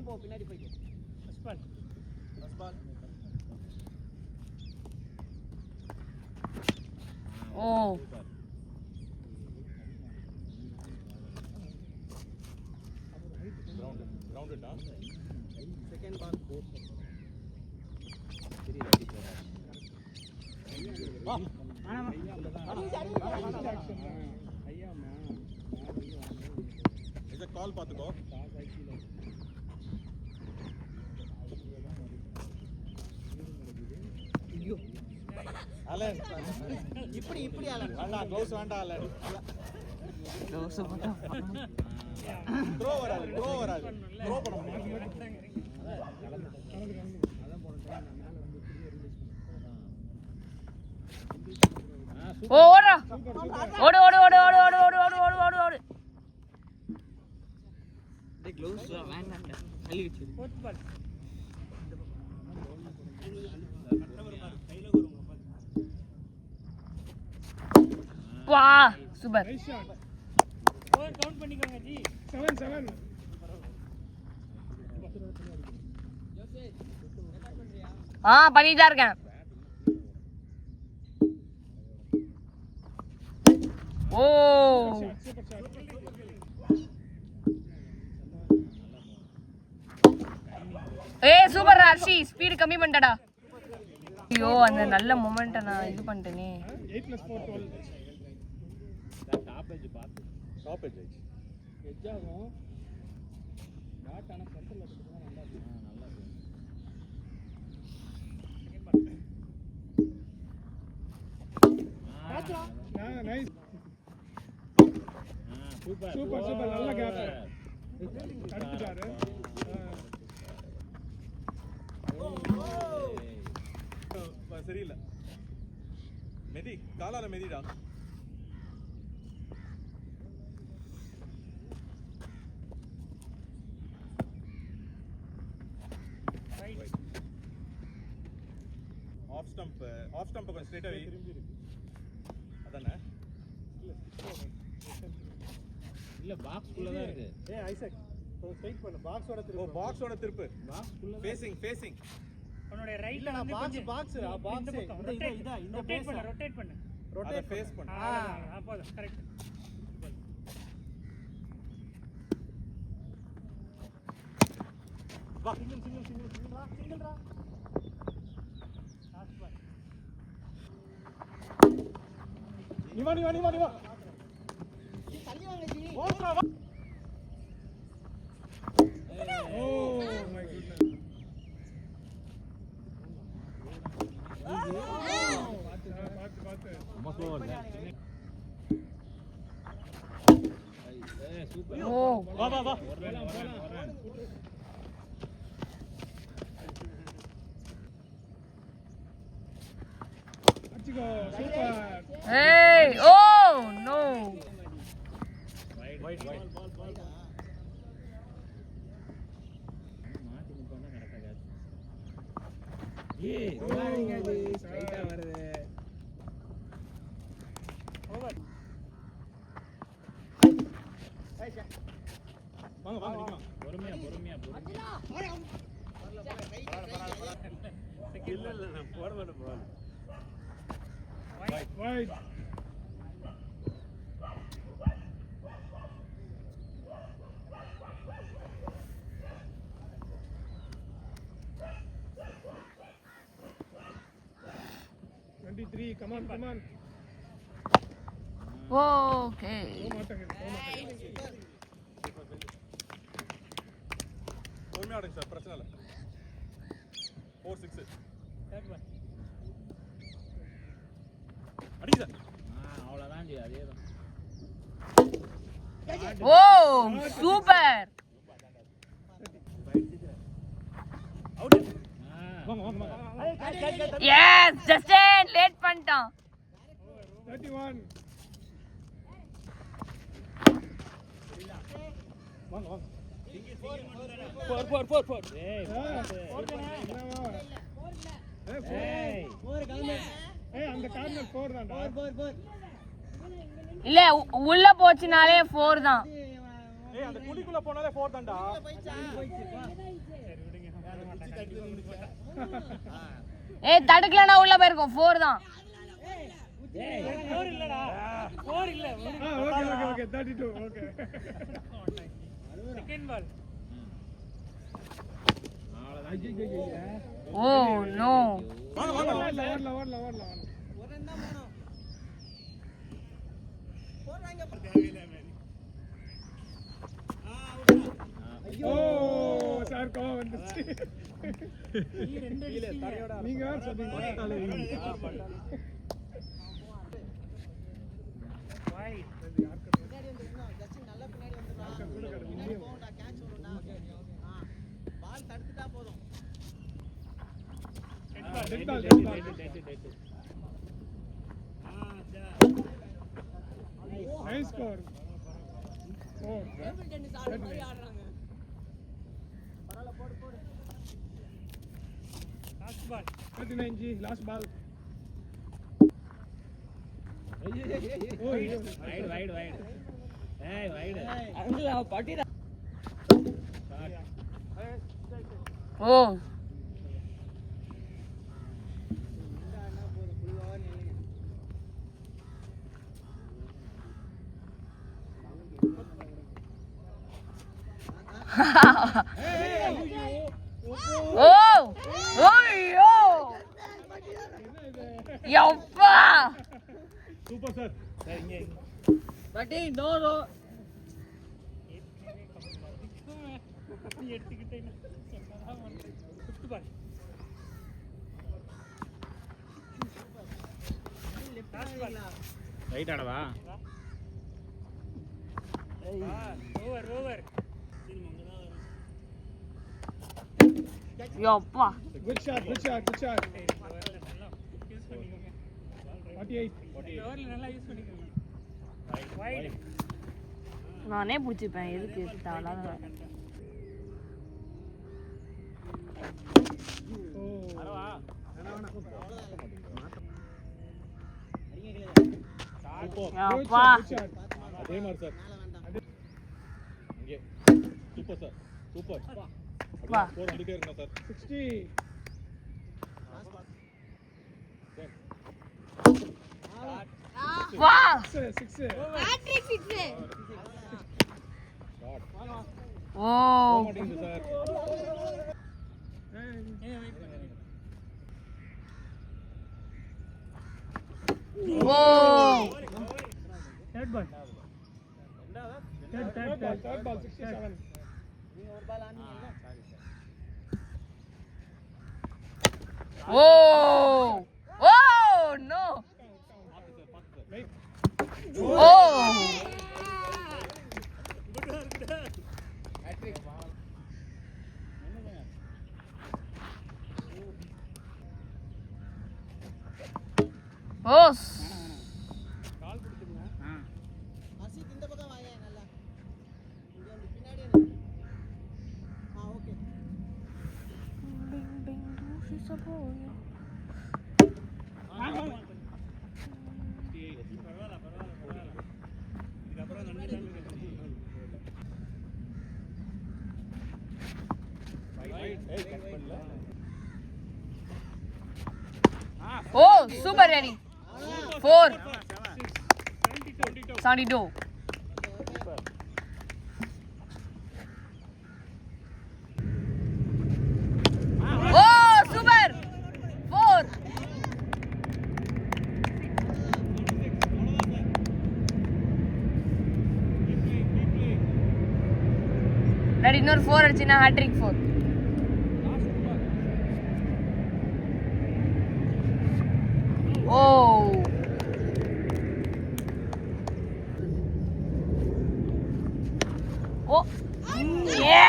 போ பின்னாடி போய் அஸ்பால் ஓ grounded down செகண்ட் பால் வா இத கால் பாத்துக்கோ ஐயோ அலன் இப்படி அலன் வேண்டாம் க்ளோஸ் வேண்டாம் அலன் க்ளோஸ் போட்டா த்ரோ வராது த்ரோ பண்ண முடியாது ஓடு ஓடு ஓடு ஓடு ஓடு ஓடு ஓடு ஓடு ஓடு ஓடு ஓடு டேய் க்ளோஸ் வேண்டாம்டா தள்ளி வெச்சு போட் பால் வா சூப்பர் ஸ்கோர் கவுண்ட் பண்ணிக்கோங்க ஜி 7 பண்ணிட்டு தான் இருக்கேன் ஓ ஏய் சூப்பர் ஹர்ஷி ஸ்பீடு கம்மி பண்ணிட்டடா ஐயோ அந்த நல்ல மொமெண்ட்டை நான் இது பண்ணிட்டேனே 8 + 4 12 டாப் எட்ஜ் பாத்து டாப் எட்ஜ் எட்ஜ் ஆகும் டாட் ஆன சென்டர்ல இருக்குதுனா நல்லா இருக்கு நல்லா நைஸ் சூப்பர் நல்ல கேப் அடிச்சாரு சரியில்லை மெதி காலால மெதிடா ஆஃப் ஸ்டம்ப் கொஞ்சம் ஸ்ட்ரைட்டா திரும்பி இருக்கு அதானே இல்ல பாக்ஸ் குள்ள தான் இருக்கு ஏய் ஐசக் கொஞ்சம் ஸ்ட்ரைட் பண்ணு பாக்ஸோட திருப்பு பாக்ஸோட திருப்பு பாக்ஸ் குள்ள ஃபேசிங் உன்னோட ரைட்ல வந்து பாக்ஸ் இந்த ரொட்டேட் பண்ணு ரொட்டேட் ஃபேஸ் பண்ணு போதும் கரெக்ட் வா சிங்கிள் ரா லாஸ்ட் பால் நிவா தள்ளி வாங்க ஜி ஓட்ரா வா ஓ மை குட்னஸ் பாத்து ரொம்ப ஸ்லோவா இல்ல ஏய் சூப்பர் ஓ வா போலாம் அடிச்சுக்கோ சூப்பர் ஏய் ஓ நோ வைட் பால் மாத்தி முட்டோனா கரெக்ட்டா கேட்ச் ஏய் ஓடுங்க அது ஸ்ட்ரைட்டா வருது ஓவர் வாங்க பொறுமையா இல்ல நான் போட மாட்டேன் ball wide come on okay பொறுமையா ஆடுங்க சார் பிரச்சனை இல்லை 4-6 அடி சார் அவ்வளவுதான் ஜி அதேதான் ஓ சூப்பர் அவுட் வாங்க எஸ் ஜஸ்டின் லேட் பண்ணிட்டான் 31 வாங்க 4 ஏய் அந்த கார்னர் 4 தான்டா 4 இல்ல உள்ள போச்சுனாலே 4 தான் ஏய் அந்த குழிக்குள்ள போனாலே 4 தான்டா. ஏய் தடுக்கலனா உள்ள போயிருக்கும் 4 தான். ஏய் 4 இல்லடா 4 இல்ல. Okay 32 okay. Second ball. Oh no. ஓடல. ஒரு ரன் தான் போணும். போறாங்க. ஓ சார் கோ வந்துச்சு. நீங்க யார் சொன்னீங்க? பின்னாடி வந்துருக்கணும். ஜஸ்ட் நல்லா பின்னாடி வந்துடலாம். பின்னாடி போகண்டா கேட்ச் வரும்டா. பால் தடுத்துட்டா போதும். Nice score. ஓ டேபிள் டென்னிஸ் ஆடுற மாதிரி ஆடுறாங்க. பரவாயில்ல போடு. Last ball. 39 ஜி லாஸ்ட் பால். வைடு ஏய் வைடு அங்க பட்டிடா. ஓ ஓ ஓய்யோ யப்பா சூப்பர் சார். பட்டி நோ நோ. எடுத்துக்கிட்டேன். Fifth ball. Last ball. Right ஆடவா ஓவர். யப்பா குட் ஷாட். யூஸ் பண்ணிக்கோங்க. 48. ஓவர்ல நல்லா யூஸ் பண்ணிக்கோங்க. வைட். நானே பிடிச்சிப்பேன் எதுக்கு தேவையில்லாத அரவா யப்பா அதே மாதிரி சார். இங்கே சூப்பர் சார். சூப்பர். வா ஸ்கோர் அடிக்க இருக்கணும் சார். 60. வா 6. ஹேட்ரிக் 6 ஓ மாட்டேங்குது சார். ஓ தேர்ட் பால். Third ball 67. நீங்க ஒரு பால் ஆனீங்கல்ல. ஓ ஓ நோ ஓ ஓஸ் அசித் இந்த பக்கம் வாங்க நல்லா. இங்க வந்து பின்னாடி இரு. ஓகே. ஓ சூப்பர் ரெடி 4 72 ஓ சூப்பர் 4 ரெடி இன்னொரு 4 அடிச்சினா ஹேட்ரிக் 4 ஓ ஓ ஏ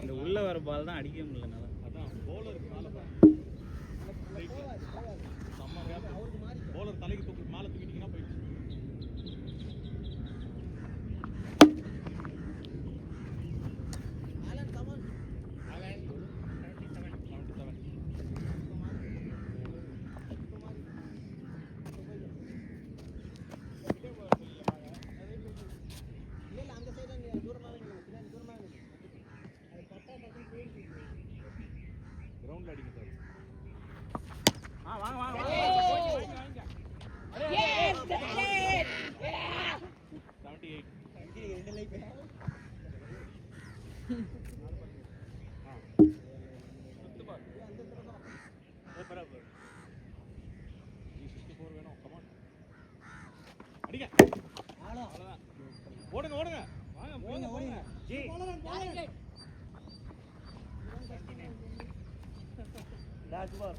பாருங்க உள்ள வர பால் தான் அடிக்க முடியல நல்லா. அதான் bowler-க்கு மேல பாருங்க செம்ம gap. bowler தலைக்கு தூக்கி மேல தூக்கிட்டீங்கன்னா போயிடுச்சு. Alan come on 77. இல்ல அந்த சைடு நீ தூரமாவே நில்லு பின்னாடி தூரமாவே நில்லு அது பட்டா டக்கு போயிடுச்சு கிரவுண்ட்ல அடிக்க சார். வாங்க வாங்க வாங்க. Yes, that's it. 78. ரெண்டு லைஃப் சுத்து பார். சூப்பரா bro. 64 வேணும். Come on. அடிங்க. ஆளோ அவ்வளவுதான். ஓடுங்க ஓடுங்க. வாங்க போங்க போங்க. Ji. Last ball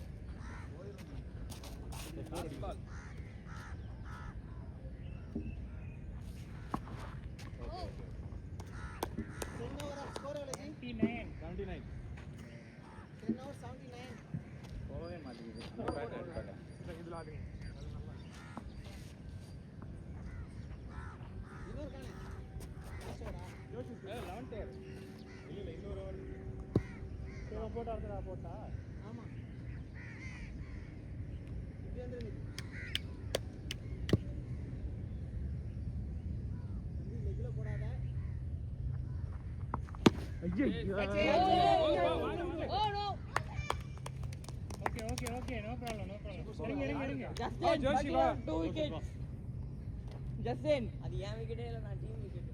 last ball. Score எவ்வளவு 79. 10 over 79 போகவே மாட்டேங்குது. இதுல ஆடுங்க. இன்னொரு காணே லாஸ்ட் ஓவரா 11th over. இல்ல இன்னொரு ஓவர். போட்டா ஆமா இப்படி வந்து லெக்ல போடாத Oh no. Justin, அது ஏன் விக்கெட்டே இல்ல நான் டீம் விக்கெட்.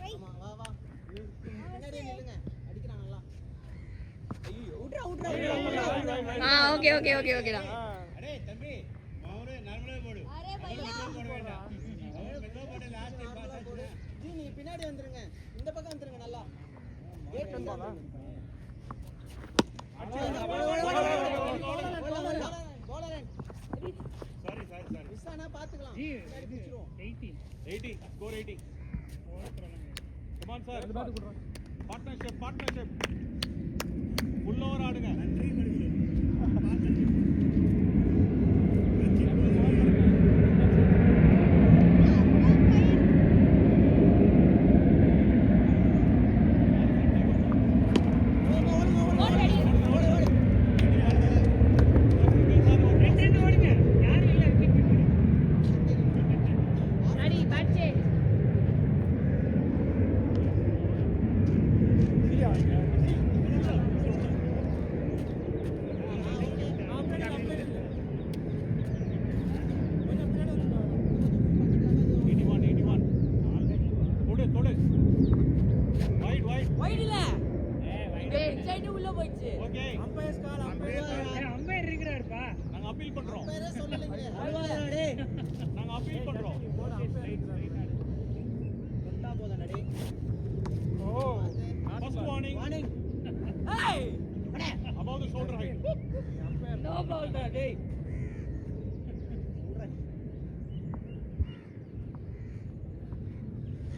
ஆமா வா வா பின்னாடி நில்லுங்க அடிக்கிறான் நல்லா Okay தான். அடே தம்பி மாவுரே நார்மலா போடு. அரே பையா போட வேண்டாம். மெதுவா போடு லாஸ்ட் டைம் பாஸ் ஆச்சுனா. ஜி நீ பின்னாடி வந்துருங்க இந்த பக்கம் வந்துருங்க நல்லா கேட் போடா சாரி மிஸ் ஆனா பாத்துக்கலாம் பின்னாடி பிடிச்சிருவோம் 80. Score 80. Come on sir. Partnership. full over ஆடுங்க. நன்றி மருவிலே. Ready, batch it. அப்பீல் பண்றோம். பேரே சொல்லலைங்க நாங்க அப்பீல் பண்றோம். வந்தா போதா டேய் First warning. Hey! Above the shoulder height. No ball da டேய்.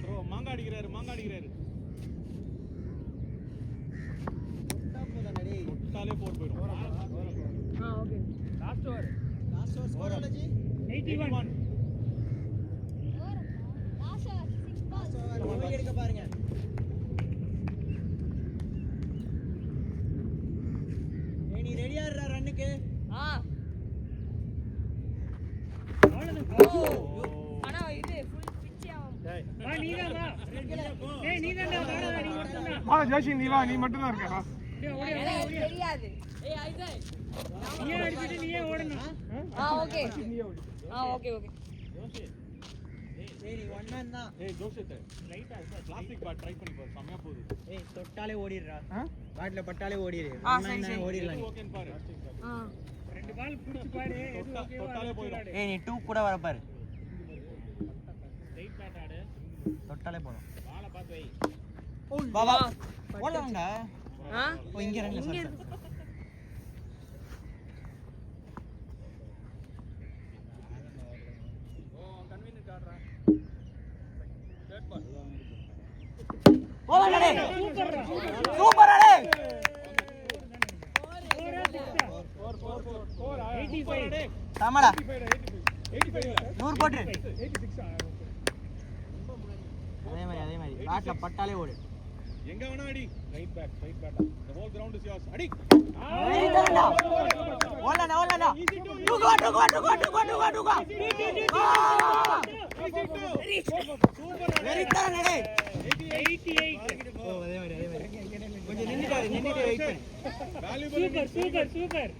Bro மாங்கா அடிக்கிறாரு. வந்தா போதா டேய் தொட்டாலே 4 போயிடும். Okay. Last over. Last over score எவ்வளவு ஜி 81. லாஸ்ட் ஓவர் ஓடி எடுக்க பாருங்க ஏய் நீ ரெடியா இருடா ரன்னுக்கு ஆனா இது full pitch ஆகும். ஜோஷி நீ வா, நீ மட்டும் தான் இருக்க. எனக்கு தெரியாது. ஏய் ஐசை. Okay. ஏய் நீ ஒன் மேன் தான் ஏய் ஜோஷித் ரைட்டா பிளாஸ்டிக் பேட் ட்ரை பண்ணி பாரு. செமையா போகுது. ஏய் தொட்டாலே ஓடிடுறா பேட்ல பட்டாலே ஓடிடு சரி. ஓடிடலாம் ஓகேன்னு பாரு. பாரு தொட்டாலே போயிடும். ஏய் நீ 2 கூட வர பாரு ரைட் பேட் ஆடு. தொட்டாலே போதும் பால பாத்து வை. வா வா ஓடலாம்டா ஓ இங்க ரன்ல இங்க சார் இருக்கு. ஓ கன்வீனியன்ட் ஆடுறா. Third ball. சூப்பர் அடே. 85 சமடா 85 100 போட்டு. அதே மாதிரி பேட்ல பட்டாலே ஓடு. எங்க வேணா அடி. Right back the whole ground is yours. அடி. ஓலனா டுகா வெரி தரன் அடே. 88 ஓ அதே மாதிரி கொஞ்சம் நின்னுட்டு வெயிட் பண்ணு. சூப்பர்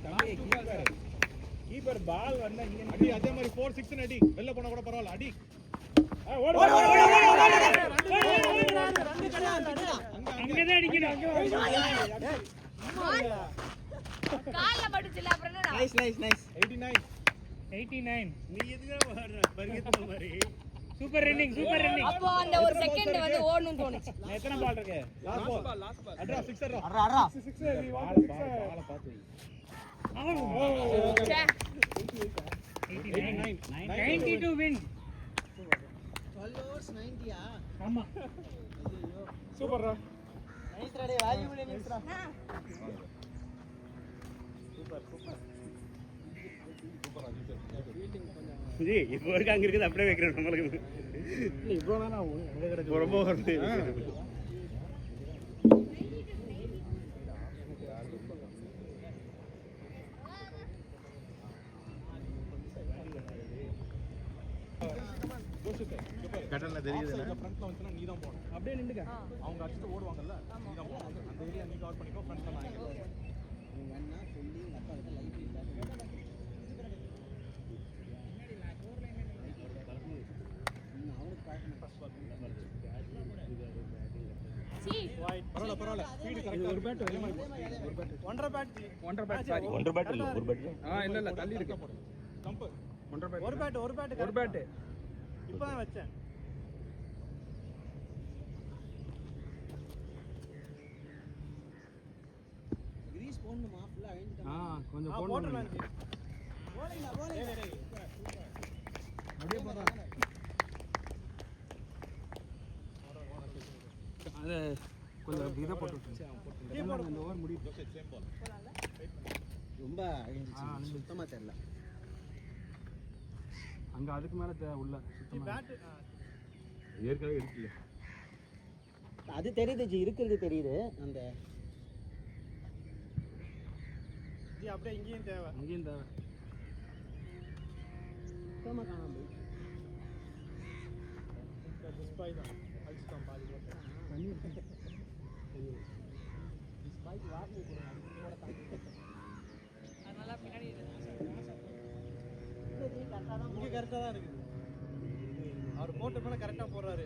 கீப்பர் பால் வந்தா இங்க அடி. அதே மாதிரி 4-6 னு அடி. வெளில போனா கூட பரவாயில்லை. அடி. ஓடு. அங்கதான் அடிக்கணும். கால்ல படுச்சுல அப்புறம் என்னடா? நைஸ் 89. நீ எதுக்கு வர்ற பர்கெட் மாதிரி சூப்பர் ரன்னிங் அப்போ அந்த ஒரு செகண்ட் வந்து ஓடணும்னு தோணுச்சு. எத்தனை பால் இருக்கு? Last ball. அட்ரா 6 அட்ரா. அட்ரா 6 பால் பாத்து வை. ச்சே. 92 win 12 overs 90யா? ஆமா சூப்பர்ரா. நைஸ் டே வால்யூபிள் இன்னிங்ஸ்டா. ஜி இப்போ வரைக்கும் அங்க இருக்குது அப்படியே வைக்கிறேன் நம்மளுக்கு. இவ்வளவு நேரம் அங்க கிடக்கு. ரொம்ப வருது. கட்டல்ல தெரியுது. ஃப்ரண்ட்ல வந்துனா நீ தான் போணும். அப்படியே நின்னுங்க. அவங்க அடிச்சு ஓடுவாங்கல்ல. நீ தான் போணும். அந்த ஏரியா நீ கவர் பண்ணிக்கோ. ஃப்ரண்ட்ல நான் இங்க. வேணா சொல்லி உங்க அப்பா கிட்ட லைட் இல்ல. பரவாயில்ல. ஸ்பீடு கரெக்ட்டா. ஒரு பேட் அதே மாதிரி. ஒரு பேட். ஒன்றரை பேட் சாரி. ஒன்றரை பேட் இல்ல ஒரு பேட். இல்ல தள்ளி இருக்கு. ஸ்டம்ப். ஒன்றரை பேட். ஒரு பேட். இப்பதான் வச்சேன். கிரீஸ் போடணுமா? ஃபுல்லா அழிஞ்சிட்டா. கொஞ்சம் போடலாம். போலிங்க. அப்படியே போறா. அது கொஞ்சம் இத போட்டு விட்டுருச்சு. இந்த ஓவர் முடியுது. Same ball. ரொம்ப அழிஞ்சிச்சு. சுத்தமா தெரியல. அங்க அதுக்கு மேல உள்ள சுத்தமா பேட் ஏற்கனவே இருக்குல்ல. அது தெரியுது ஜி, இருக்குது தெரியுது. அந்த ஜி அப்படியே இங்கேயும் தேவை. சுத்தமா காணாம போயிடுச்சு. ஸ்பைக் தான் அடிச்சுட்டான் பாதி போட்டு. தண்ணி இருக்கு. ஸ்பைக் வாட்ல போடுங்க. அதோட தாண்டி அதனால பின்னாடி இங்க கரெக்டா தான் இருக்குது. அவர் போட்ட மேல கரெக்டா போறாரு.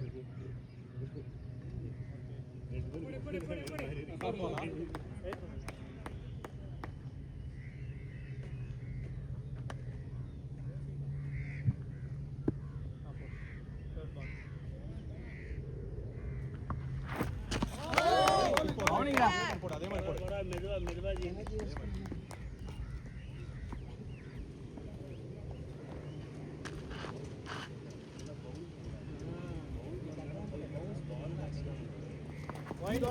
போடு அதே மாதிரி போடு. மெதுவா ஜி. Wide.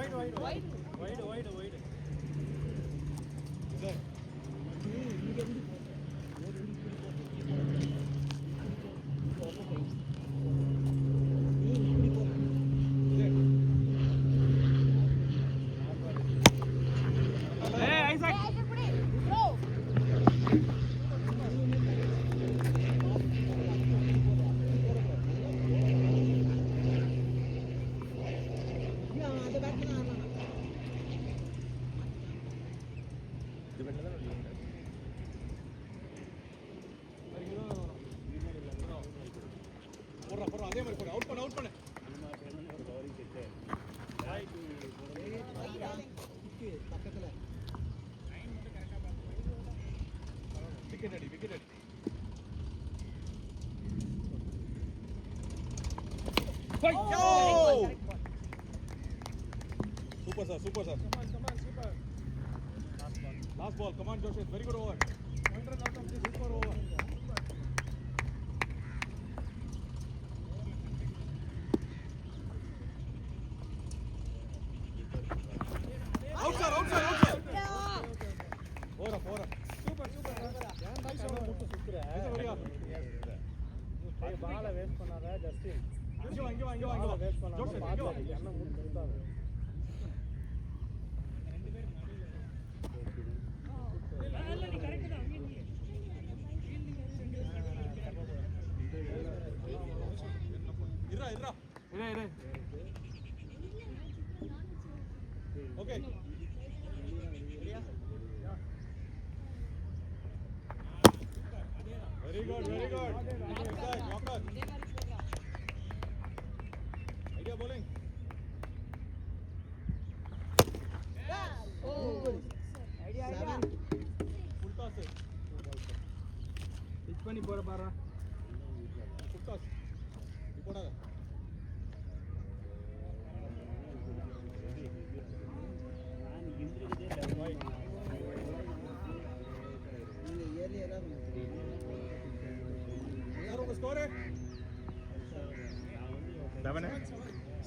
போடுறா அதே மாதிரி போடு. அவுட் பண்ணு. பக்கத்துல விக்கெட் அடி. Super sir. Super. Last ball. Come on, Josh. Very good over. One run out of this super over. Out sir போற சூப்பர் ஏன்டா இவ்வளவு முட்டு சுத்துற ஏய் பால வேஸ்ட் பண்ணாத ஜஸ்டின் இங்க வா வேஸ்ட் பண்ணாத பாத்து என்ன முட்டு சுத்தாத ரெண்டு பேரும் நடுவுல நீ கரெக்ட் தான் இரு okay very good exact walker idea bowling idea full toss pitch பண்ணி போற பாரு full toss போடாத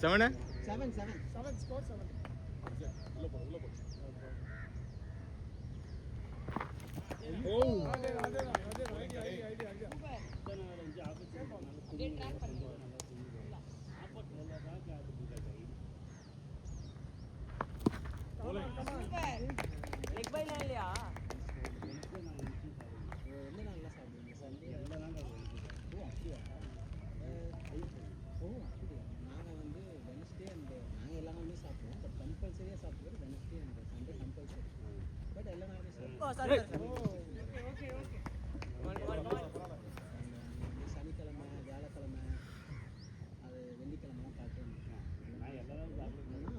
score 7 score 7 உள்ள போ ஓ அதே ஐடியா லெக் பை இல்லையா சனிக்கிழமை வியாழக்கிழமை அது வெள்ளிக்கிழமை பார்த்து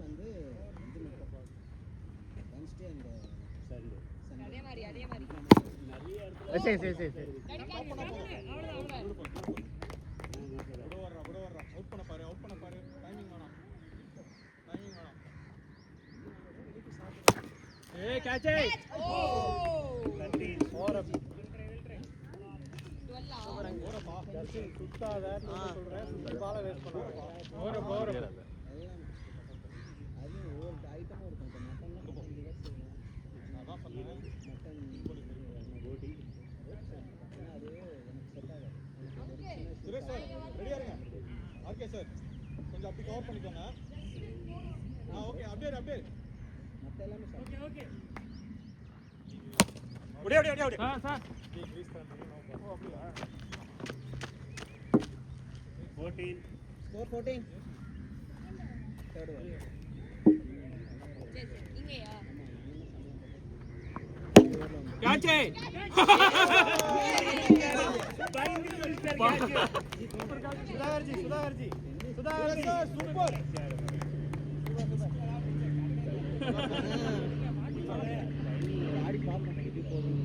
வந்து இது மட்டும் வென்ஸ்டே அந்த அதே மாதிரி சரி அவுட் பண்ண பாரு டைமிங் வேணாம் ஏய் கேட்ச் ஓ 13 ஓரப் ஓரப்பா சுத்தாத நான் சொல்றேன் சுத்தி பால வேஸ்ட் பண்ணாத ஓரப் அது ஒரு ஐட்டம் இருக்கும் மட்டன்ல அதான் சொன்னேன் மட்டன் போடி அது எனக்கு செட் ஆகாது சுரேஷ் சார் ரெடியா இருங்க ஓகே சார் கொஞ்சம் அப்படி கவர் பண்ணிக்கோங்க ஓகே அப்படியே மத்த எல்லாமே சார் ஓகே ஓடியா சார் ப்ளீஸ் சார் ஓ அப்படியா 14 ஸ்கோர் 14 தேர்ட் ஓவர் இங்கயா கேட்ச் சுதாகர்ஜி சூப்பர் ஆடி பாப்போம் இது போதும்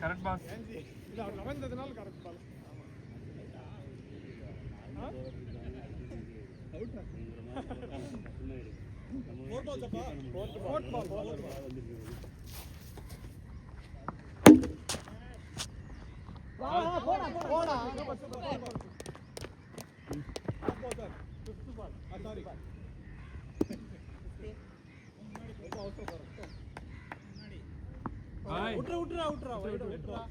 கரெக்ட் பாஸ் இது அவர் நடந்ததனால correct ball out four ball அப்பா ஃபோர்த் பால் போடா ஃபிஃப்த் பால் சாரி விட்டுறா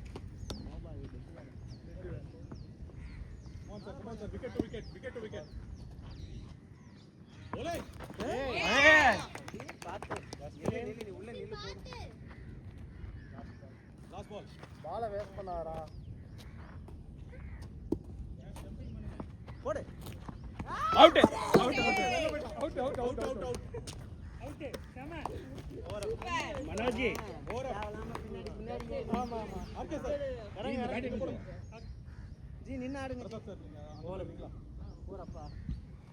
come on sir wicket to wicket bowle பாத்து நீ உள்ள நில்லு லாஸ்ட் பால் பால வேஸ்ட் பண்ணாரா போடு அவுட் மனோஜி ஆமா ஓகே சார் இறங்க பேட்டிங் போடுங்க ஜி நின்னு ஆடுங்க பிரசாத் சார் நீங்க ஓவர் அடிக்கலாம் போறப்பா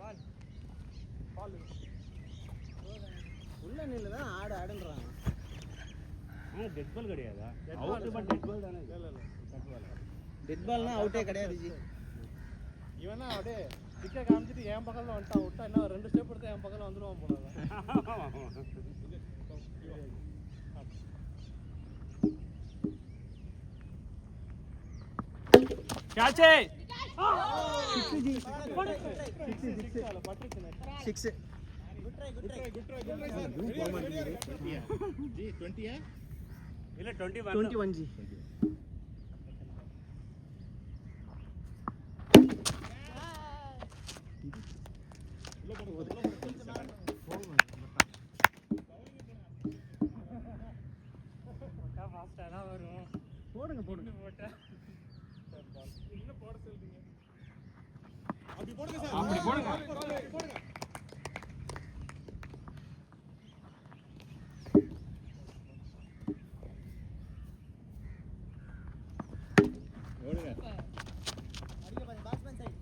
பால் உள்ள நில்லுதான் ஆடுன்றாங்க டெட் பால் கிடையாதா? அவுட் பட் டெட் பால் தானே. இல்ல கட் பால். டெட் பால்னா அவுட்டே கிடையாது ஜி. இவனா அப்படியே டிக்கெட் காமிச்சிட்டு என் பக்கத்துல வந்துட்டான். விட்டா என்ன 2 ஸ்டெப் எடுத்து என் பக்கத்துல வந்துருவான் போல. கேட்ச் 6 ஜி 20 இல்ல 21 ஜி. போடுங்க போடுங்க. அப்படி போடுங்க சார். அப்படி போடுங்க. போடுங்க. ஓடுங்க. அடிக்க பாருங்க batsman side.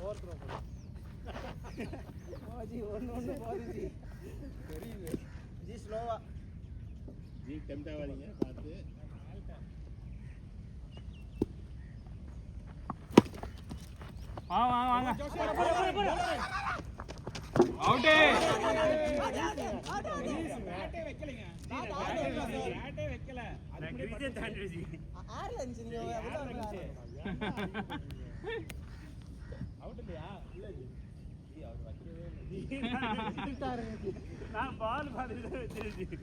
Over throw. G ஒன்னு போடு ஜி. தெரியுது. ஜி ஸ்லோவா. ஜி டெம்ப்ட் ஆகாதீங்க பார்த்து. வாங்க அவுட். பேட்டே வைக்கலங்க. பேட்டே வைக்கல. அது கிரிக்கெட் தாண்டி ஜி. ஆர்ல இருந்துச்சு நீங்க அவுட் இல்லையா? இல்ல ஜி. ஜி அவர் வைக்கவே இல்ல ஜி. நான் பால் பாத்துட்டு வச்சிருக்கேன் ஜி.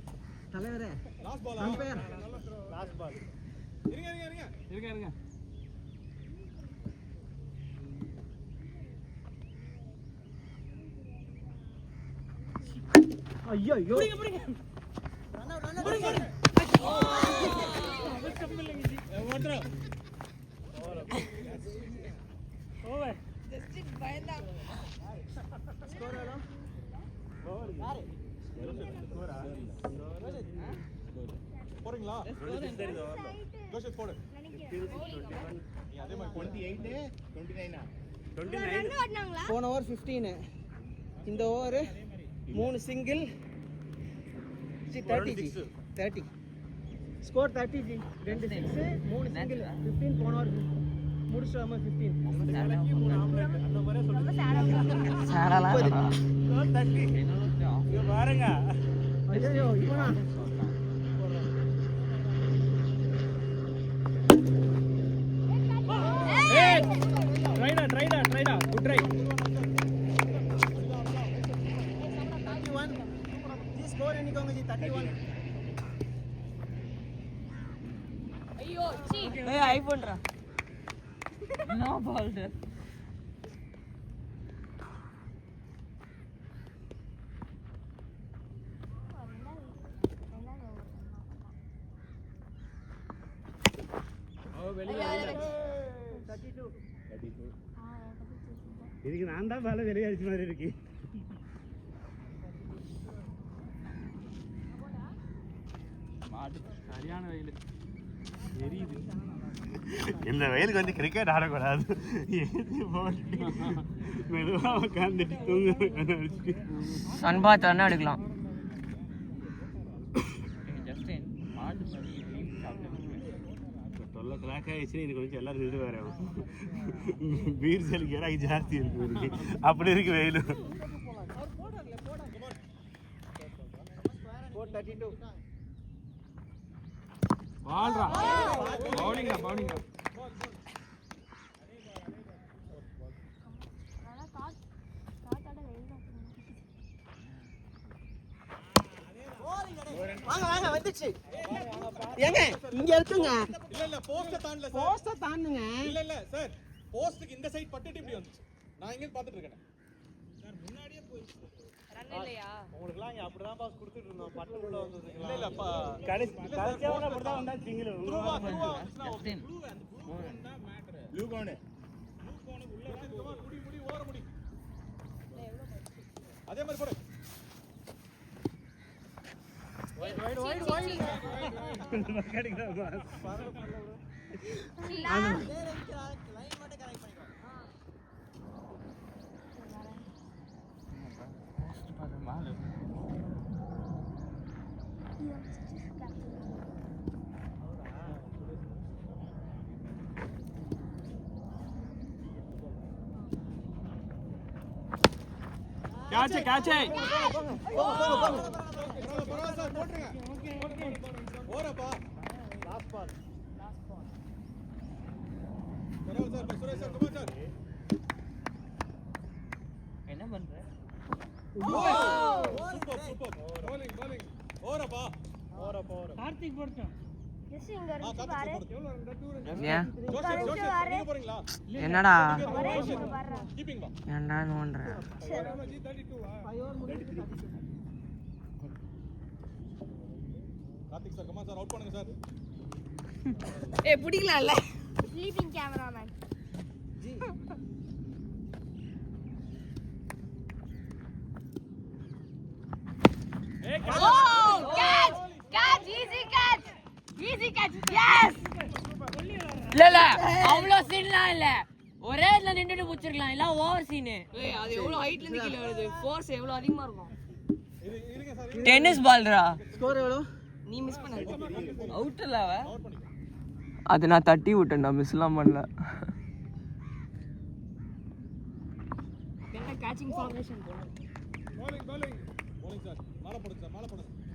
தலைவரே last ball. Umpire last ball. இருங்க. ஐயோ ஐயோ புடிங்க. Run out. ஓடுறோம். ஓவர். ஸ்கோர் எவ்வளோ? ஓவர். யாரு? போறீங்களா? கோஷித் போடு. நீ அதே மாதிரி 28 29 போன ஓவர் 15. இந்த over 3 single 30 G. 30 score 30 G. 2 6 3 single 15 போன ஓவர் முடிச்சாம 15. அந்த மாதிரியே சொல்லுங்க. இங்க பாருங்க. ஐயோ இவனா ஏய் ட்ரைடா குட் ட்ரை. 31 ஜி ஸ்கோர் எண்ணிக்கோங்க ஜி. 31. ஐயோ சீ. ஐபோன்டா. No ball. இதுக்கு நான் தான் பால வெளியே அடிச்ச மாதிரி இருக்கு. சரியான வெயில் எரியுது. இந்த வெயிலுக்கு வந்து கிரிக்கெட் ஆடக்கூடாது. மெதுவா உட்காந்துட்டு தூங்க. சன்பாத் வேணா எடுக்கலாம். தொல்லை கிளாக் ஆயிடுச்சு. இது கொஞ்சம் எல்லாரும் நின்று வரோம். பீர் செலிக்கிறாங்க ஜாஸ்தி இருக்கு. அப்படி இருக்கு வெயில். 432 பால்ரா பவுலிங்கா. வாங்க வந்துச்சு. ஏங்க இங்க இருக்குங்க. இல்ல போஸ்ட தாண்டல சார். போஸ்ட தாண்டுங்க. இல்ல சார், போஸ்டுக்கு இந்த சைடு பட்டுட்டு இப்படி வந்துச்சு. நான் எங்க பாத்துட்டு இருக்கேன் சார். முன்னாடியே போயிடுச்சு. ரன் இல்லையா? உங்களுக்குலாம் இங்க அப்படிதான் பாஸ் கொடுத்துட்டு இருந்தோம். பட்டு உள்ள வந்ததுங்களா? இல்லப்பா கடைசியா அப்படிதான் வந்தா சிங்கிள். ப்ளூ கோன் உள்ள வந்து முடி ஓர முடி. அதே மாதிரி போடு. வைட் லைன் மட்டும் கரெக்ட் பண்ணிக்கோ. கேட்ச் பரவாயில்ல சார் போட்டுருங்க. ஓரப்பா லாஸ்ட் பால் பரவாயில்ல சார். சுரேஷ் சார் கமா சார். என்ன பண்ற? சூப்பர் bowling ஓரப்பா கார்த்திக் போடுறோம். ஜெஸ் இங்க இருந்து பாரு. ஏன் ஜோஷ் நீங்க போறீங்களா? என்னடா பாரு. கீப்பிங் பா. ஏன்டா நோன்ற G32 கார்த்திக் சார் கமா சார் அவுட் பண்ணுங்க சார். ஏய் பிடிக்கலாம்ல. Sleeping cameraman. Oh, catch, easy catch, yes. இல்ல அவ்வளவு சீன்லாம் இல்ல, ஒரே இதுல நின்னுட்டு புடிச்சிரலாம், இல்ல ஓவர் சீன். ஏய் அது எவ்வளவு ஹைட்ல இருந்து கீழ வருது, ஃபோர்ஸ் எவ்வளவு அதிகமா இருக்கும். இருங்க சார். டென்னிஸ் பால்ரா. ஸ்கோர் எவ்வளோ? நீ மிஸ் பண்ண அவுட் இல்ல அவ. அது நான் தட்டி விட்டேன்டா, மிஸ்லாம் பண்ணல. என்ன கேட்சிங் ஃபார்மேஷன் போல. bowling sir. மாலை போடுங்க.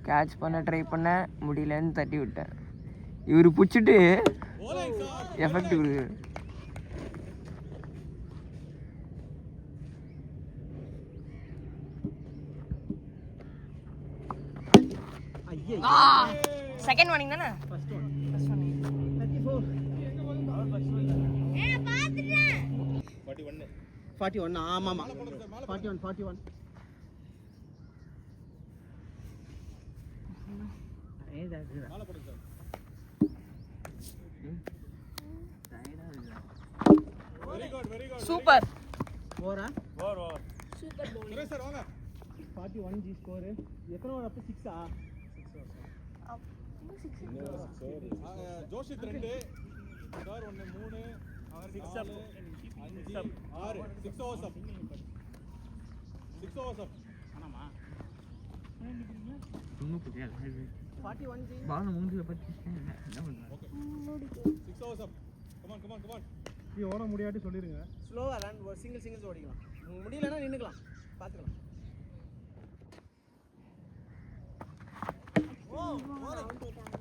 கேட்ச் பண்ண ட்ரை பண்ண முடியலன்னு தட்டி விட்டேன். இவரு புடிச்சிட்டு bowling சார். எஃபெக்ட் கொடுக்குது. ஐயே செகண்ட் வார்னிங் தானே? ஃபர்ஸ்ட் ஒன் 41 ஆமாமா 41 மாலை போடுங்க சார். Very good super. ஓவரா சுரேஷ் சார் வாங்க. 41 ஜி ஸ்கோர். எத்தனை ஓவர் அப்ப 6 ஜோஷித் 2 சார் 1 3 6 அப் 5 6 6 ஓவர்ஸ் அப் 6 ஓவர்ஸ் அப் ஆனாமா 41 ஜி பால் மூஞ்சில பத்தி என்ன பண்ற? Okay 6 overs up come on நீ ஓட முடியாட்டி சொல்லிருங்க. ஸ்லோவா ரன் சிங்கிள்ஸ் ஓடிக்கலாம். முடியலனா நின்னுக்கலாம், பாத்துக்கலாம்.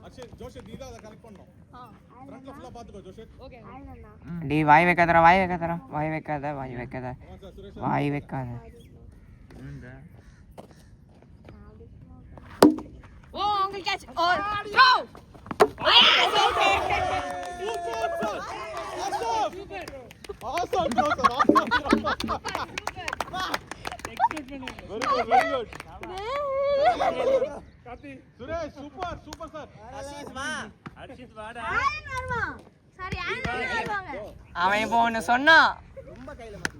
அக்ஷய் ஜோஷித் நீ தான் அத கரெக்ட் பண்ணனும். ஃப்ரண்ட்ல ஃபுல்லா பாத்துக்கோ ஜோஷித். ஓகே ஆயிலண்ணா. டேய் வாய் வைக்காதடா, வாய் வைக்காத. ஆமா சார் சுரேஷ் சார். வாய் வைக்காத. என்னடா? ஓ அங்கிள் கேட்ச். ஓ throw. Awesome Joseph. Very good. Kathi. Suresh super sir. Arshith வாடா. ஆயன் வருவா. சாரி ஆயன் வருவாங்க. அவன் இப்போ ஒன்னு சொன்னான். ரொம்ப கையில மாட்டி.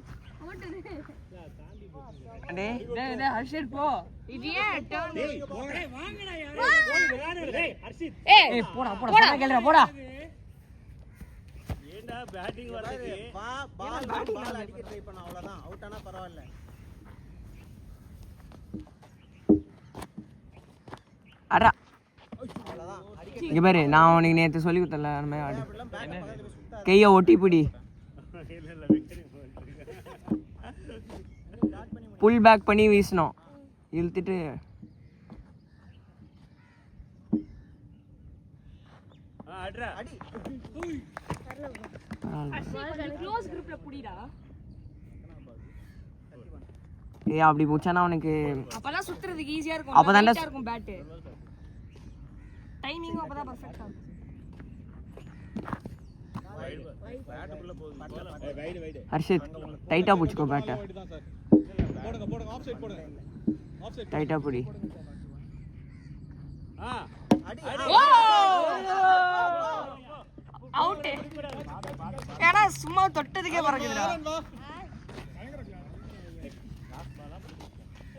டேய் ஹர்ஷித் போ. இது ஏன் டர்ன்? டேய் வாங்கடா யாரே. போய் விளையாடு. டேய் அர்ஷித். ஏய் போடா சொன்னா கேளுடா போடா. ஏண்டா பேட்டிங் வரதுக்கு வா பால் அடிக்க ட்ரை பண்ண, அவ்வளவுதான். அவுட் ஆனா பரவாயில்லை. அடா அவ்வளவுதான். அடிக்க இங்க பாரு, நான் உனக்கு நேத்து சொல்லி கொடுத்தல அந்த மாதிரி ஆடு. அப்படிலாம் பேட் பக்கத்துல போய் சுத்தாத. கையை ஒட்டி பிடி. இல்ல விக்கெட் புல் பேக் பண்ணி வீசணும், இழுத்துட்டு. அட்ரா அடி. க்ளோஸ் குரூப்ல புடிடா. ஏய் அப்படி புடிச்சானா உனக்கு அப்பதான் சுத்துறதுக்கு ஈஸியா இருக்கும், அப்பதான்டா ஈஸியா இருக்கும் பேட். டைமிங் அப்பதான் பெர்ஃபெக்ட்டா இருக்கும். பேட்டுக்குள்ள போகுது. வைட் ஹர்ஷித் டைட்டா புடிச்சுக்கோ பேட்டை. போடுங்க ஆஃப் சைடு போடுங்க. ஆஃப் சைடு டைட்டா புடி. அடி. அவுட். ஏடா சும்மா தொட்டதுக்கே பறக்குதுடா.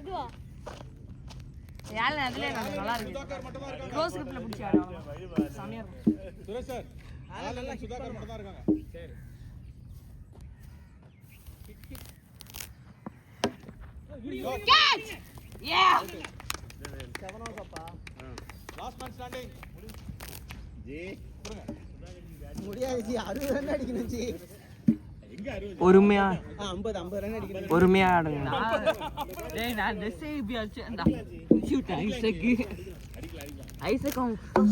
இதுவா யால அதுல நல்லா இருக்கு. க்ளோஸ் குரூப்ல புடிச்சு ஆடு. சாமியா இருக்கு. சுரேஷ் சார் ஆலல்ல சுதாகர் மட்டும் தான் இருக்காங்க. சரி கேட்ச். யா 7 ஓவர்ஸ் அப்பா. Last man standing. ஜி போடுங்க. முடியாது ஜி, 60 ரன் அடிக்கணும் ஜி. பொறுமையா 50 ரன் அடிக்கிறேன். பொறுமையா ஆடுங்க. டேய் நான் டெஸ் இப்படி அடிச்சேன்டா. Shoot Isaac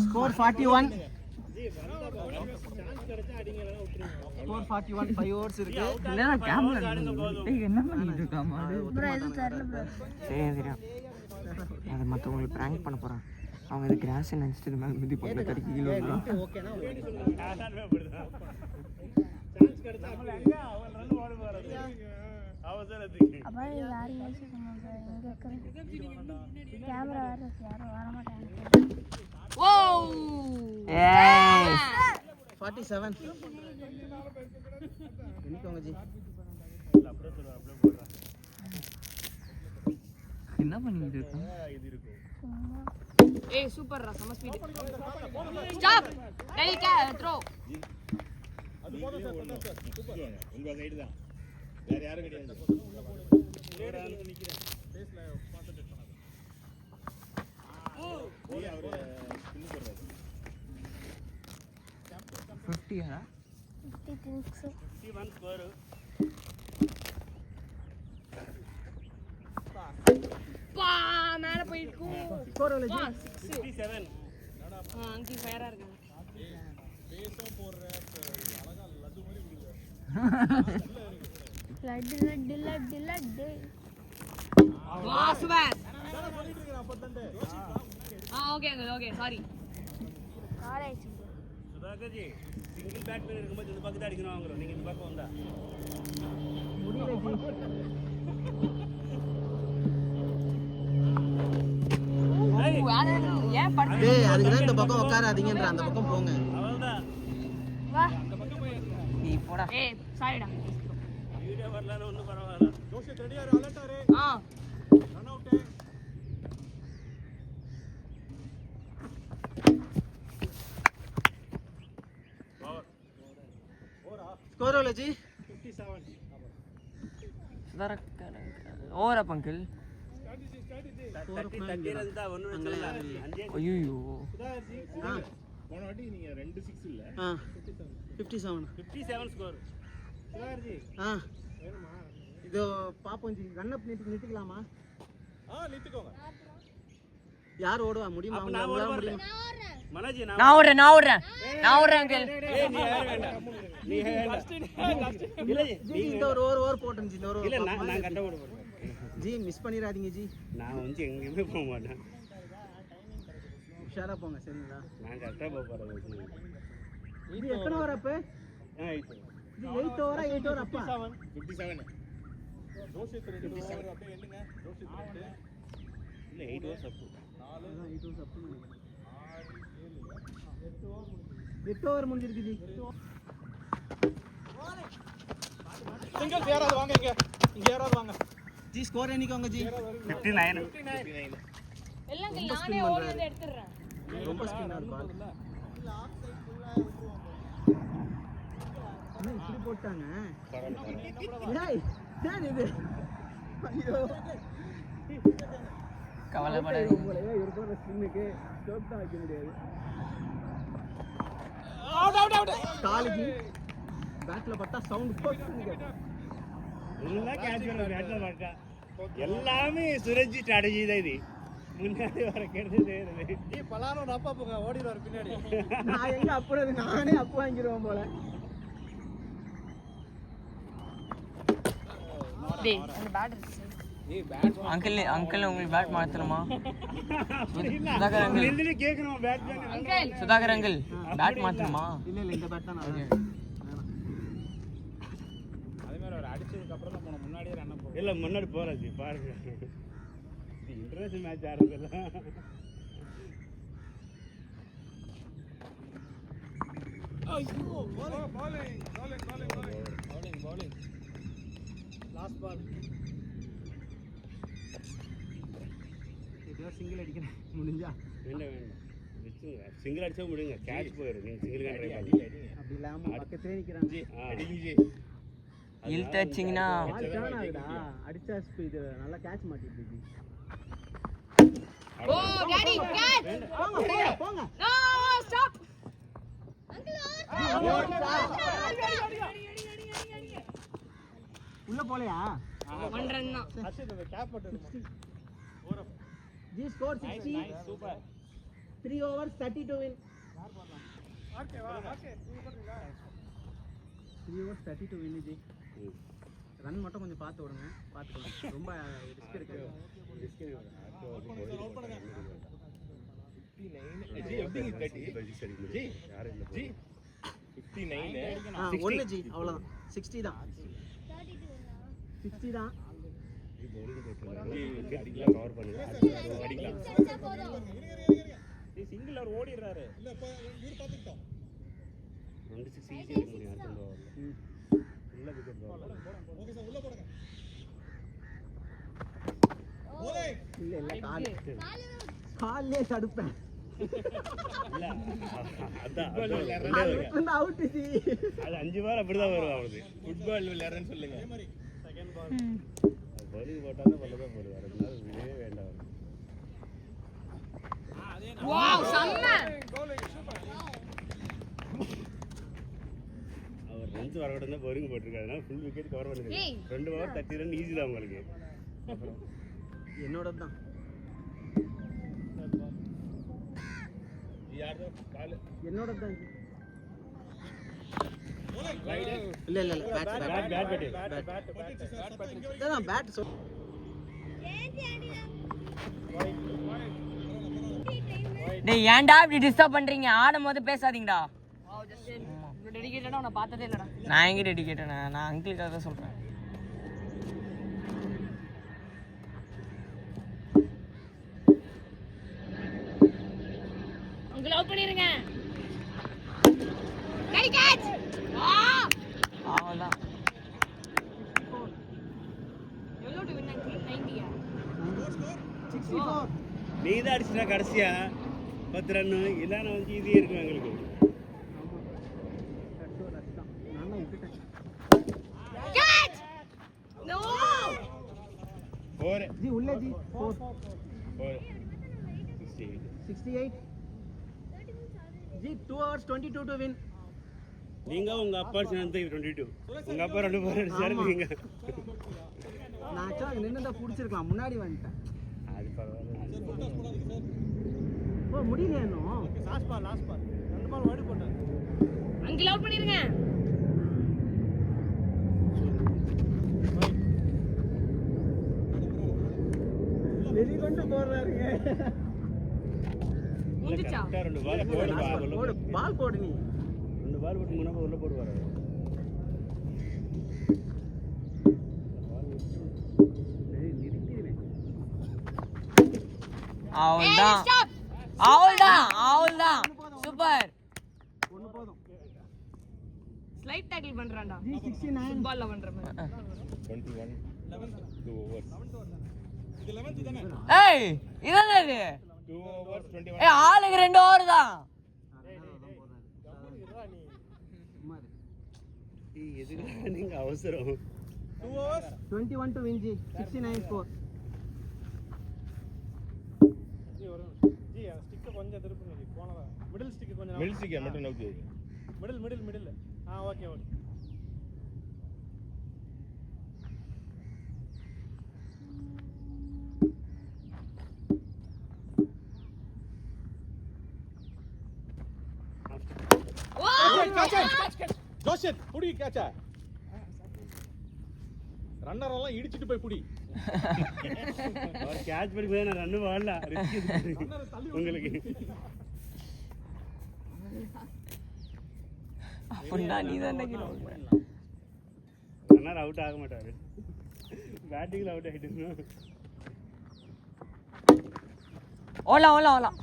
score 41. Score 41. 5 overs இருக்கு. இல்லனா கேமரா டேய் என்ன பண்ணிட்டு இருக்காமா ப்ரோ இது தெரியல ப்ரோ. தெரியும். அது மற்றவங்களுக்கு ப்ராங்க் பண்ண போகிறான். அவங்க இது கிராஸ் நினச்சிட்டு இது மேலே மிதி பண்ண கடிக்கு கீழே விழுறான். ஓகேனா அப்பா யார் யோசிச்சு சொன்னாங்க இங்க இருக்கிற கேமரா வேற யாரும் வர மாட்டாங்க. ஓ ஏய் 47. எண்ணிக்கோங்க ஜி. என்ன பண்ணிட்டு இருக்கான் ஏய் சூப்பர் ரா சம ஸ்பீட். Stop ready throw. உங்க சைடு தான், வேற யாரும் கிடையாது. அவரு 50 ஆ 50 திங்ஸ் 51 ஸ்கோர். பா மேல போயிருக்கு. ஸ்கோர் எவ்வளவு ஜி? 57. அங்கி ஃபயரா இருக்காங்க. லட்டு லட்டு லட்டு லட்டு. வா சுபாஷ். Okay okay sorry. College Sudhakar G, single batsman இருக்கும்போது இந்த பக்கத்தை அடிக்கணும் வாங்குறோம். நீங்க இந்த பக்கம் வந்தா முடியல ஜி. ஏன் படுத்து டேய் அதுக்கு தான் இந்த பக்கம் உட்காராதீங்கன்ற, அந்த பக்கம் போங்க. அவ்வளவுதான். வா நீ போடா. ஏய் சாரிடா. வீடியோ வரலன்னு ஒன்றும் பரவாயில்ல. ஜோஷித் ரெடியாரு, அலர்ட்டாரு, ஆ ரன் அவுட். ஸ்கோர் எவ்வளவு ஜி? 57. ஓவரா பங்கிள். 30 ரன் தான், ஒன்றும் சொல்லல. அஞ்சே ஐயோ போன வாட்டி நீங்க 2 6 இல்ல. 57. 57 ஸ்கோர். சுதாகர் ஜி, இது பாப்போம் ஜி. ரன் அப் நிறுத்திக்கலாமா? நிறுத்திக்கோங்க. யார் ஓடுவா? முடியுமா? அப்ப நான் உங்களால ஓட முடியுமா? மனோஜி நான் ஓடுறேன் அங்கிள். நீ இல்ல ஜி இந்த ஒரு ஓவர் போட்டேன் ஜி. இந்த ஒரு இல்ல நான் கட்ட ஓட போறேன். ஜி மிஸ் பண்ணிராதீங்க ஜி. நான் வந்து எங்கேயுமே போக மாட்டேன். உஷாரா போங்க சரிங்களா? நான் கரெக்டா போக போறேன். இது எத்தனை ஓவர் அப்ப? இது 8 ஓவரா 8 ஓவர் அப்பா? 57. ஜோஷித் 2 ஓவர் அப்படியே எண்ணுங்க. ஜோஷித் 2, இல்ல 8 ஓவர்ஸ் அப்பு. 8 ஓவர் அப்பா நினைக்கிறேன். 8 ஓவர் முடிஞ்சிருக்கு ஜி. சிங்கிள்ஸ் யாராவது வாங்க, இங்க யாராவது வாங்க. ஜி ஸ்கோர் எண்ணிக்கோங்க ஜி. 59. எல்லாம் நானே ஓடி வந்து எடுத்துறேன். ரொம்ப ஸ்பின்னா இருக்கு. என்ன இப்படி போட்டாங்க? டேய் டேய் இது ஐயோ கவலைப்படாதீங்க. உங்களையே ஒரு போற ஸ்பின்னுக்கு ஸ்டோப் தான் வைக்க முடியாது. காலிக்கு பேட்ல பட்டா சவுண்ட் போட்டு கேட்கும். எல்லாம் கேட்ச் பண்ண பேட்ல மாட்டா. எல்லாமே சுரஜி ஸ்ட்ராட்டஜி தான் இது. முன்னாடி வர கெடுதே இல்லை. நீ பலானோட அப்பா போங்க, ஓடிடுவாரு பின்னாடி. நான் எங்க அப்புறம் நானே அப்பு வாங்கிடுவேன் போல. டேய் அந்த பேட் அங்கிள் உங்களுக்கு பேட் மாத்தணுமா? சுதாகர் அங்கிள் நின்னு கேக்குறோம் பேட்ஸ்மேன். சுதாகர் அங்கிள் பேட் மாத்தணுமா? இல்ல இந்த பேட் தான் நான் அதே மாதிரி ஒரு அடிச்சதுக்கு அப்புறம் தான் போன, முன்னாடியே ரன் அப். இல்ல முன்னாடி போறாச்சு பாருங்க. இது இன்டர்நேஷனல் மேட்ச் ஆடுறதுல bowling. Last ball. ஏதோ சிங்கிள் அடிக்கிறேன் முடிஞ்சா. வேண்டாம் வச்சுங்க. சிங்கிள் அடிச்சா முடியுங்க. கேட்ச் போயிடும். நீங்க சிங்கிள் ட்ரை பண்ணி அப்படி இல்லாம பக்கத்துலயே நிக்கிறாங்க. இழுத்து வச்சிங்கன்னா டர்ன் ஆகுதா? அடிச்சா இது நல்லா கேட்ச் மாட்டிடுது. Oh daddy catch. போங்க போங்க. No stop. Uncle over. போலையா? 1 run தான். அசித் அந்த கேப் போட்டு G scored 60. Super 3 overs 30 to win. Okay வா ஓகே நீங்க போடுறீங்களா 3 overs 30 to win G. Run மட்டும் கொஞ்சம் பார்த்து விடுங்க. பார்த்துக்கோங்க. ரொம்ப ரிஸ்க் எடுக்காது. ஜி எப்படி 30 ஜி யாரும் இல்ல ஜி 59 1 G அவ்வளவுதான். 60 தான். 60 தான். அடிக்கலாம் கவர் பண்ணுங்க அடிக்கலாம் சிங்கிள் அவர் ஓடிறாரு இல்ல இப்ப இவர் பாத்துட்டோம் 26 ஈஸியா இருக்க முடியும் அடுத்த ஓவர்ல உள்ள விக்கெட் ஓகே சார் உள்ள போடுங்க ஓலே இல்ல கால்லே தடுப்பேன். இல்ல அதான் அந்த அவுட் ஜி. அது 5 பால் அப்படிதான் வரும் அவனுக்கு ஃபுட்பால் விளையாடுறேன்னு சொல்லுங்க அதே மாதிரி செகண்ட் பால் பவுலிங் போட்டாலும் பல்லதான் போடுவார் அதனால விடவே வேண்டாம் வாவ் செம்ம. அவர் ரன்ஸ் வரவிட தான் பவுலிங் போட்டிருக்காரு அதனால ஃபுல் விக்கெட் கவர் பண்ணுங்க 2 ஓவர் 30 ரன் ஈஸி தான் உங்களுக்கு என்னோட தான். யாரோ பால் என்னோட தான். ரைட் இல்ல இல்ல இல்ல பேட் தான் பேட் சொல். டேய் ஏன்டா இப்படி டிஸ்டர்ப் பண்றீங்க? ஆடும்போது பேசாதீங்கடா. வாவ் ஜஸ்டின் இவ்வளவு டெடிகேட்டடா உன்னை பார்த்ததே இல்லடா. நான் எங்க டெடிகேட்டடா? நான் அங்கிளுக்காக தான் சொல்றேன். அங்கிள் அவுட் பண்ணிருங்க. Daddy catch. வா அவ்வளவுதான். எவ்வளவு டு வின் 90யா? 64. நீ தான் அடிச்சுட்டா கடைசியா 10 ரன் இல்லைன்னா வந்து ஈஸியாக இருக்கும் எங்களுக்கு நான் விட்டுட்டேன். கேட்ச். நோ. 4 ஜி உள்ள G 4 68 68. G 2 hours 22 to win. நீங்க உங்க அப்பா சேர்ந்து 22 உங்க அப்பா 2 பால் அடிச்சாரு நீங்க நான் ஆக்சுவலா நின்னதா புடிச்சிருக்கலாம் முன்னாடி வந்துட்டேன். அது பரவாயில்ல ஓ முடியல இன்னும். லாஸ்ட் பால் 2 பால் ஓடி போட்டாரு அங்கிள் அவுட் பண்ணிருங்க. வெளிய கொண்டு போறாருங்க. முடிஞ்சா? 2 பால் போடு பால் போடு நீ. 2 பால் போட்டு முன்னாடி உள்ள போடுவாரு அவ்வளவுதான் அவ்வளவுதான் அவ்வளவுதான் சூப்பர். ஒன்னு போதும். ஸ்லைட் டேக்கிள் பண்றான்டா. ஜி 69. ஃபுட்பால்ல பண்ற மாதிரி. 21 2 ஓவர்ஸ் இது 11th தானே ஏய் இதென்ன இது? 2 ஓவர்ஸ் 21 ஏய் ஆளுக்கு 2 ஓவர் தான். எதுக்கு நீங்க அவசரம் 2 overs 21 to win G 69 score. G வரும் ஜி ஸ்டிக் கொஞ்சம் திருப்புங்க ஜி போனதா மிடில் ஸ்டிக் கொஞ்சம் மிடில் ஸ்டிக் மட்டும் நோக்கி மிடில் ஓகே ஜோஷத் புடி கேட்சா ரன்னர் எல்லாம் இடிச்சிட்டு போய் புடி அவர் கேட்ச் பண்ணி போய் நான் ரன் வாடல உங்களுக்கு அப்படின்னா நீ தான் ரன்னர் அவுட் ஆக மாட்டாரு பேட்டிங்ல அவுட் ஆயிட்டு ஓலாம்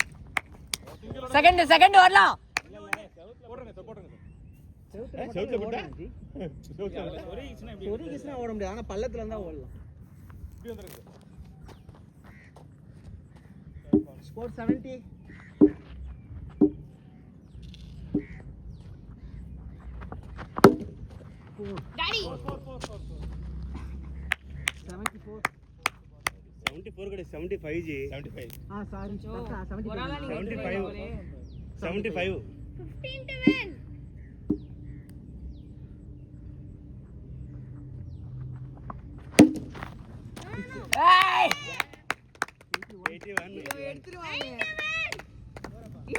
செகண்ட் வரலாம். செவுத்துல போட்டா ஒரு கிஸ்னா ஓட முடியாது ஆனா பள்ளத்துல இருந்தா ஓடலாம். இப்படி வந்துருங்க ஸ்கோர் 70. டாடி 74. 74 கடை 75 ஜி 75 சாரி 75 75 15 to win.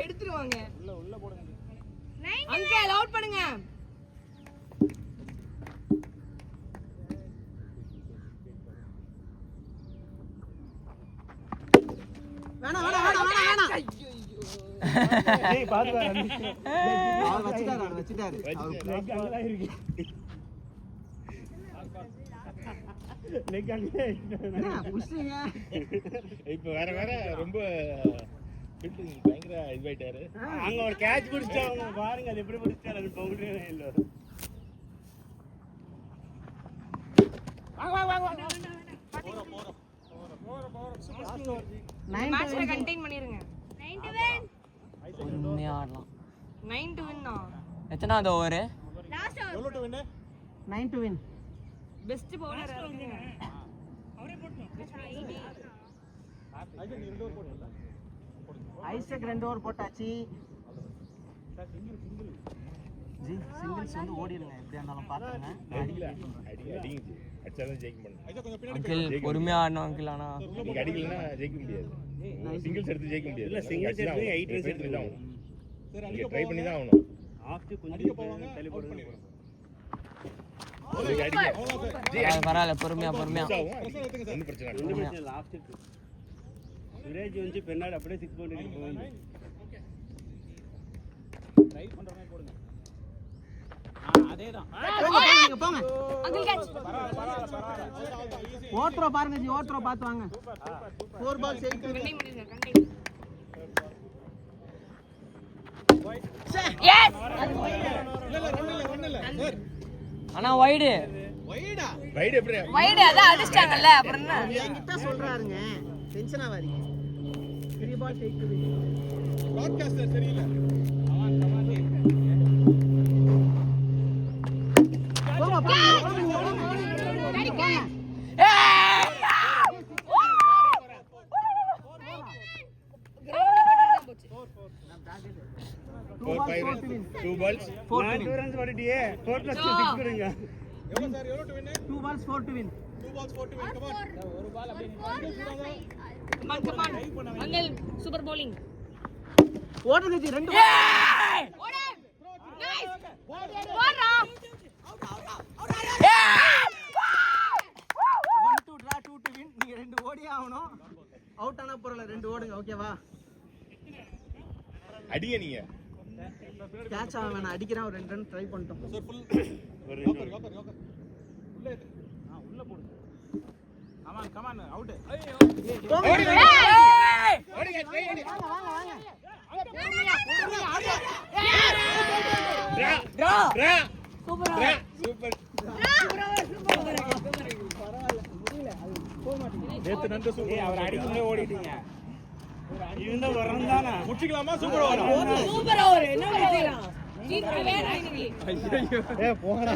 எடுத்துருவாங்க. உள்ள போடுங்க. அங்கிள் அவுட் பண்ணுங்க. வேணாம் வேணாம் வேணாம் வேணாம் வேணாம். ஏய் பாத்து வா அவர் வச்சிட்டாரு. அங்கதான் இருக்கு. லெக் அங்கே என்ன புஷ்டிங்க? இப்ப வேற ரொம்ப பயங்கர இதுவாயிட்டாரு. அங்க ஒரு கேட்ச் பிடிச்சாங்க பாருங்க, அது எப்படி பிடிச்சாரு, அது பவுண்டரே இல்ல. மேட்ச்ல கண்டெயின் பண்ணிருங்க. 9 to win. உண்மையா ஆடலாம். 9 to win தான். எத்தனாவது ஓவர்? Last over. எவ்வளவு to win? 9 to win. Best bowler இருக்குங்க. ஐசக் 2 ஓவர் போட்டாச்சு. ஜி சிங்கிள்ஸ் வந்து ஓடிடுங்க, எப்படியா இருந்தாலும் பாத்துங்க. அடிங்க அடிச்சாதான் ஜெயிக்க முடியும். அங்கிள் பொறுமையா ஆடணும் அங்கிள். ஆனா நீங்க அடிக்கலன்னா ஜெயிக்க முடியாது. சிங்கிள்ஸ் எடுத்து ஜெயிக்க முடியாது. இல்ல சிங்கிள்ஸ் எடுத்து 8 ரன்ஸ் எடுத்துதான் ஆகணும். நீங்க ட்ரை பண்ணி தான் ஆகணும். ஆஃப் கொஞ்சம் தள்ளி போடுங்க. பரவாயில்ல, பொறுமையா ஒன்றும் பிரச்சனை இல்லை. ஒண்ணும் பிரச்சனை இல்ல. ஆஃப் சுரேஜ் வந்து பெண்ணாடு அப்படியே 6 பவுண்டரி போகுது. ட்ரை பண்ற மாதிரி போடுங்க. அதேதான். போங்க போங்க. Uncle catch. ஓட்ரோ பாருங்க ஜி, ஓட்ரோ பாத்து வாங்க. 4 பால்ஸ் 8 கண்டெயின் பண்ணிருங்க. கண்டெயின். எஸ். ஆனா வைடு ரைட் எப்படி? வைடு அதான் அடிச்சாங்கல்ல, அப்புறம் என்ன? என்கிட்ட சொல்றாருங்க, டென்ஷன் ஆவாதீங்க. 3 பால்ஸ் 8 to win. பிராட்காஸ்டர் சரியில்லை. போங்க போங்க போங்க. Four, five runs. 2 balls. 2 runs ஓடிட்டியே. 4 + 6 கொடுங்க. எவ்வளவு சார்? எவ்வளவு to win? 2 balls 4 to win. 2 balls 4 to win. Come on. ஒரு பால் அப்படியே Come on. Uncle super bowling. ஓடுங்க ஜி, 2 ஓடு. நைஸ். போறா. 1 to draw 2 to win. நீங்க 2 ஓடியே ஆகணும். அவுட் ஆனா போறல 2 ஓடுங்க, ஓகேவா? அடிங்க நீங்க. கேட்ச் ஆக வேணாம், அடிக்கிறேன். ஒரு 2 ரன் ட்ரை பண்ணிட்டோம். சார் ஃபுல் ஒரு யோக்கர் உள்ள ஏத்து. உள்ள போடுங்க. Come on come on out. ஓடிங்க. டிரா ரா. சூப்பர். ரா. சூப்பர். நேத்து நண்டு சூப்பர். அவர் அடிக்கும்போது ஓடிட்டீங்க. இவன் தான் வரணும் தானா? முடிச்சிக்கலாமா? Super over. Super over. என்ன முடிச்சீங்க? ஜீத்து வேணும் இன்னைக்கு. ஏய் போங்கடா.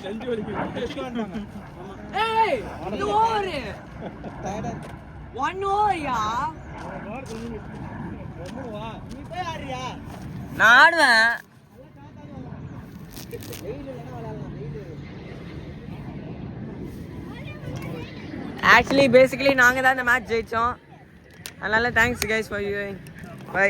செஞ்சு வலிக்கு. ஏய் இது ஓவர். 1 ஓவர்யா. நீ போய் ஆடுறியா? நான் ஆடுவேன். ஆக்சுவலி பேசிக்கலி நாங்க தான் இந்த மேட்ச் ஜெயிச்சோம். அதனால thanks guys for you. By.